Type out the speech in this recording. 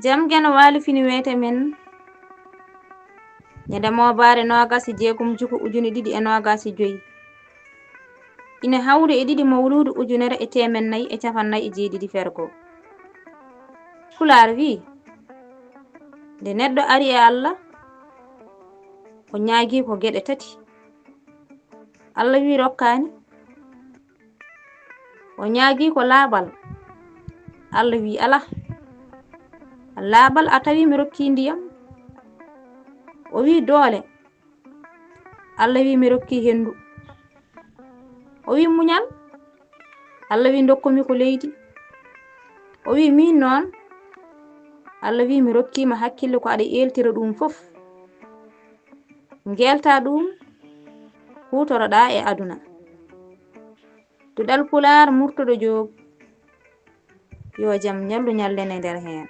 jam geno waali fini wete men ñande moobare noagasi jeegom juko ujune ɗiɗi e noagasi joyi ina hawri e ɗiɗi mawludu ujunere e temen nayi e capannayi e jeeɗiɗi fergo Pulaar wi nde neɗɗo ari e Allah o ñaagi ko geɗe tati Allah wi rokkani o ñaagi ko laaɓal Allah wi ala laaɓal a tawi mi rokki ndiyam o wi doole Allah wi mi rokki hendu o wi muñal Allah wi dokkumi ko leydi o wi min noon Allah wi mi rokkima hakkille ko aɗa eltira ɗum fof ngelta ɗum hutoroɗa e aduna duɗal Pulaar murtoɗo Joob yo jam ñallu ñallene nder hen